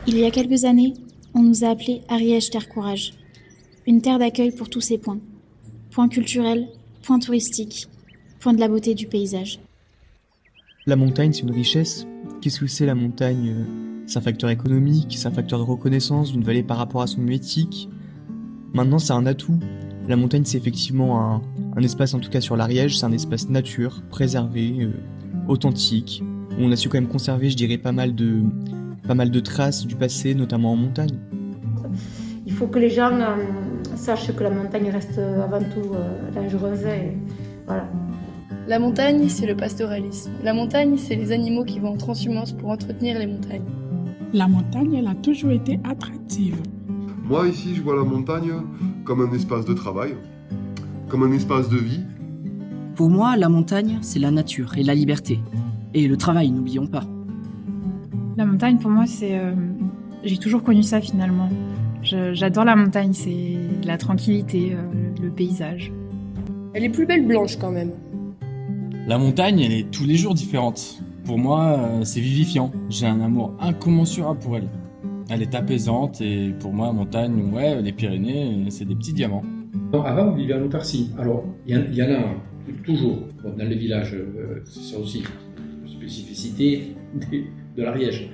Il y a quelques années, on nous a appelés Ariège Terre Courage. Une terre d'accueil pour tous ses points. Points culturels, points touristiques, points de la beauté du paysage. La montagne, c'est une richesse. Qu'est-ce que c'est la montagne? C'est un facteur économique, c'est un facteur de reconnaissance d'une vallée par rapport à son milieu éthique. Maintenant, c'est un atout. La montagne, c'est effectivement un espace, en tout cas sur l'Ariège, c'est un espace nature, préservé, authentique, où on a su quand même conserver, je dirais, pas mal de traces du passé, notamment en montagne. Il faut que les gens sachent que la montagne reste avant tout dangereuse. Et voilà. La montagne, c'est le pastoralisme. La montagne, c'est les animaux qui vont en transhumance pour entretenir les montagnes. La montagne, elle a toujours été attractive. Moi, ici, je vois la montagne comme un espace de travail, comme un espace de vie. Pour moi, la montagne, c'est la nature et la liberté. Et le travail, n'oublions pas. La montagne, pour moi, c'est... j'ai toujours connu ça, finalement. J'adore la montagne, c'est la tranquillité, le paysage. Elle est plus belle blanche quand même. La montagne, elle est tous les jours différente. Pour moi, c'est vivifiant. J'ai un amour incommensurable pour elle. Elle est apaisante et pour moi, la montagne, ouais, les Pyrénées, c'est des petits diamants. Avant, on vivait en autarcie. Alors, il y en a toujours. Bon, dans les villages, c'est ça aussi, une spécificité de l'Ariège.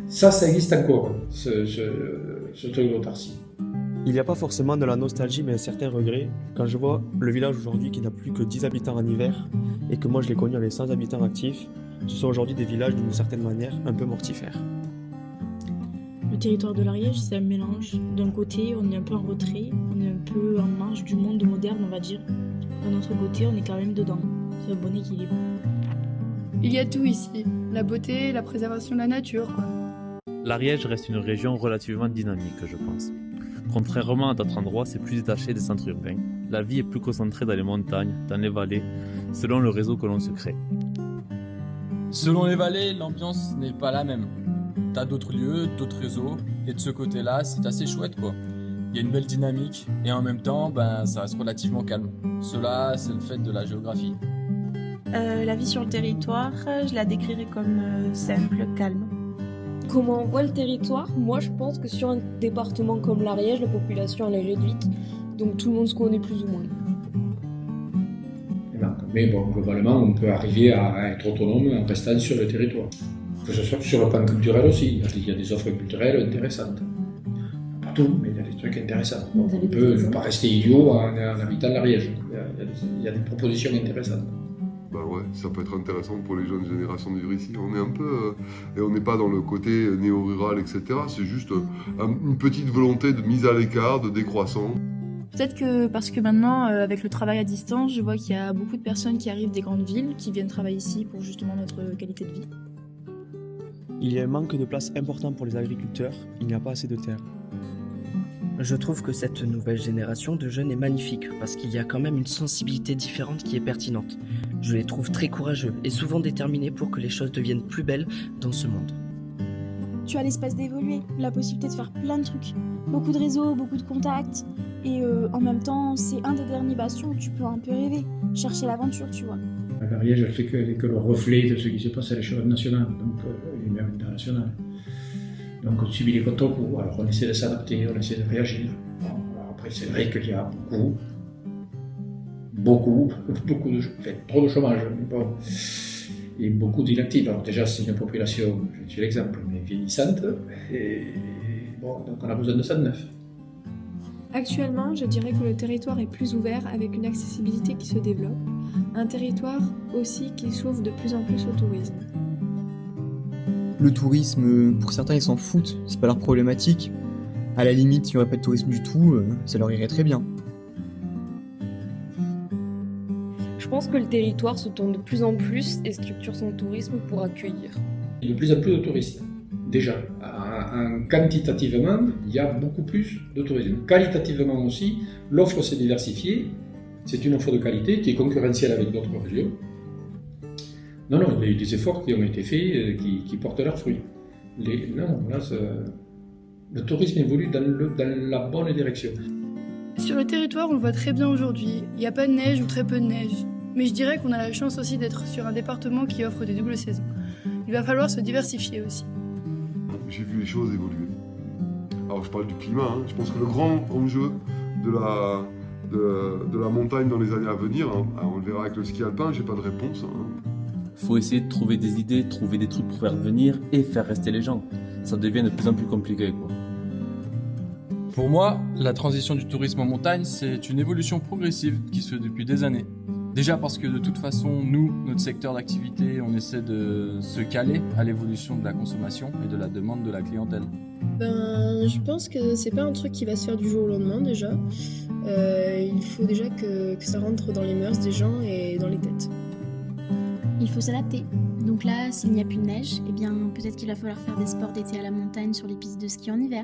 Ça existe encore, ce truc d'autarcie. Il n'y a pas forcément de la nostalgie, mais un certain regret. Quand je vois le village aujourd'hui qui n'a plus que 10 habitants en hiver, et que moi je l'ai connu avec 100 habitants actifs, ce sont aujourd'hui des villages d'une certaine manière un peu mortifères. Le territoire de l'Ariège, c'est un mélange. D'un côté, on est un peu en retrait, on est un peu en marge du monde moderne, on va dire. D'un autre côté, on est quand même dedans. C'est un bon équilibre. Il y a tout ici. La beauté, la préservation de la nature, quoi. L'Ariège reste une région relativement dynamique, je pense. Contrairement à d'autres endroits, c'est plus détaché des centres urbains. La vie est plus concentrée dans les montagnes, dans les vallées, selon le réseau que l'on se crée. Selon les vallées, l'ambiance n'est pas la même. T'as d'autres lieux, d'autres réseaux, et de ce côté-là, c'est assez chouette, quoi. Il y a une belle dynamique, et en même temps, ça reste relativement calme. Cela, c'est le fait de la géographie. La vie sur le territoire, je la décrirais comme simple, calme. Comment on voit le territoire? Moi, je pense que sur un département comme l'Ariège, la population elle est réduite, donc tout le monde se connaît plus ou moins. Mais bon, globalement, on peut arriver à être autonome en restant sur le territoire. Que ce soit sur le plan culturel aussi, il y a des offres culturelles intéressantes. Pas tout, mais il y a des trucs intéressants. Donc, on peut ne pas rester idiot en habitant l'Ariège. Il y a des propositions intéressantes. Bah ouais, ça peut être intéressant pour les jeunes générations de vivre ici. On est un peu... et on n'est pas dans le côté néo-rural, etc. C'est juste une petite volonté de mise à l'écart, de décroissant. Peut-être que parce que maintenant, avec le travail à distance, je vois qu'il y a beaucoup de personnes qui arrivent des grandes villes, qui viennent travailler ici pour justement notre qualité de vie. Il y a un manque de place important pour les agriculteurs, il n'y a pas assez de terre. Je trouve que cette nouvelle génération de jeunes est magnifique parce qu'il y a quand même une sensibilité différente qui est pertinente. Je les trouve très courageux et souvent déterminés pour que les choses deviennent plus belles dans ce monde. Tu as l'espace d'évoluer, la possibilité de faire plein de trucs. Beaucoup de réseaux, beaucoup de contacts. Et en même temps, c'est un des derniers bastions où tu peux un peu rêver, chercher l'aventure, tu vois. L'Ariège, elle fait que le reflet de ce qui se passe à l'échelle nationale, donc et même internationale. Donc on subit les contre-coups, alors on essaie de s'adapter, on essaie de réagir. Bon, alors après, c'est vrai qu'il y a trop de chômage. Bon, et beaucoup d'inactifs. Alors déjà, c'est une population, je suis l'exemple, mais vieillissante, et bon, donc on a besoin de ça de neuf. Actuellement, je dirais que le territoire est plus ouvert avec une accessibilité qui se développe, un territoire aussi qui s'ouvre de plus en plus au tourisme. Le tourisme, pour certains, ils s'en foutent, c'est pas leur problématique. À la limite, s'il n'y aurait pas de tourisme du tout, ça leur irait très bien. Je pense que le territoire se tourne de plus en plus et structure son tourisme pour accueillir. Il y a de plus en plus de touristes, déjà. Quantitativement, il y a beaucoup plus de tourisme. Qualitativement aussi, l'offre s'est diversifiée. C'est une offre de qualité qui est concurrentielle avec d'autres régions. Non, il y a eu des efforts qui ont été faits, qui portent leurs fruits. Le tourisme évolue dans la bonne direction. Sur le territoire, on le voit très bien aujourd'hui. Il n'y a pas de neige ou très peu de neige. Mais je dirais qu'on a la chance aussi d'être sur un département qui offre des doubles saisons. Il va falloir se diversifier aussi. j'ai vu les choses évoluer. Alors je parle du climat, hein. Je pense que le grand enjeu de la montagne dans les années à venir, hein, on le verra avec le ski alpin, j'ai pas de réponse. Hein. Faut essayer de trouver des idées, trouver des trucs pour faire venir et faire rester les gens. Ça devient de plus en plus compliqué, quoi. Pour moi, la transition du tourisme en montagne, c'est une évolution progressive qui se fait depuis des années. Déjà parce que de toute façon, nous, notre secteur d'activité, on essaie de se caler à l'évolution de la consommation et de la demande de la clientèle. Je pense que c'est pas un truc qui va se faire du jour au lendemain déjà. Il faut déjà que ça rentre dans les mœurs des gens et dans les têtes. Il faut s'adapter. Donc là, s'il n'y a plus de neige, eh bien peut-être qu'il va falloir faire des sports d'été à la montagne sur les pistes de ski en hiver.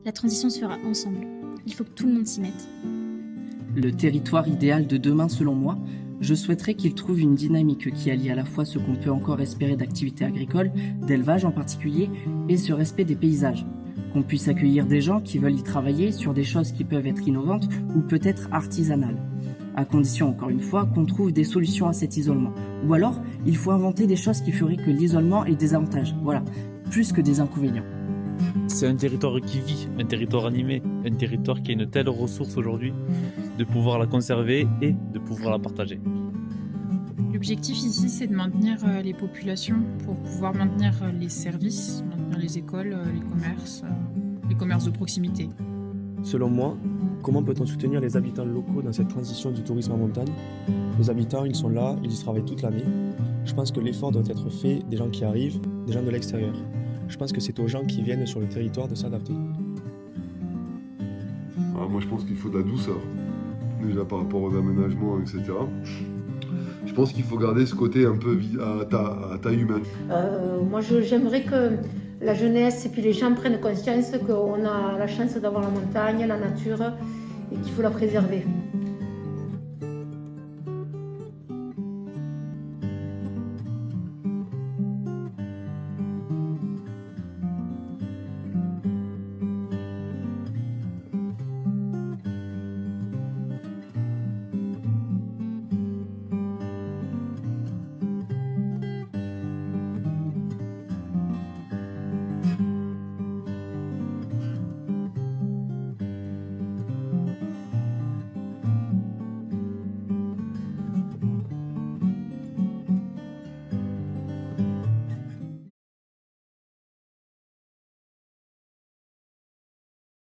La transition se fera ensemble. Il faut que tout le monde s'y mette. Le territoire idéal de demain, selon moi, je souhaiterais qu'il trouve une dynamique qui allie à la fois ce qu'on peut encore espérer d'activités agricoles, d'élevage en particulier, et ce respect des paysages. Qu'on puisse accueillir des gens qui veulent y travailler sur des choses qui peuvent être innovantes ou peut-être artisanales. À condition, encore une fois, qu'on trouve des solutions à cet isolement. Ou alors, il faut inventer des choses qui feraient que l'isolement ait des avantages. Voilà, plus que des inconvénients. C'est un territoire qui vit, un territoire animé, un territoire qui a une telle ressource aujourd'hui de pouvoir la conserver et de pouvoir la partager. L'objectif ici, c'est de maintenir les populations pour pouvoir maintenir les services, maintenir les écoles, les commerces de proximité. Selon moi, comment peut-on soutenir les habitants locaux dans cette transition du tourisme en montagne? Les habitants, ils sont là, ils y travaillent toute l'année. Je pense que l'effort doit être fait des gens qui arrivent, des gens de l'extérieur. Je pense que c'est aux gens qui viennent sur le territoire de s'adapter. Alors moi je pense qu'il faut de la douceur, déjà par rapport aux aménagements, etc. Je pense qu'il faut garder ce côté un peu à taille humaine. Moi j'aimerais que la jeunesse et puis les gens prennent conscience qu'on a la chance d'avoir la montagne, la nature et qu'il faut la préserver.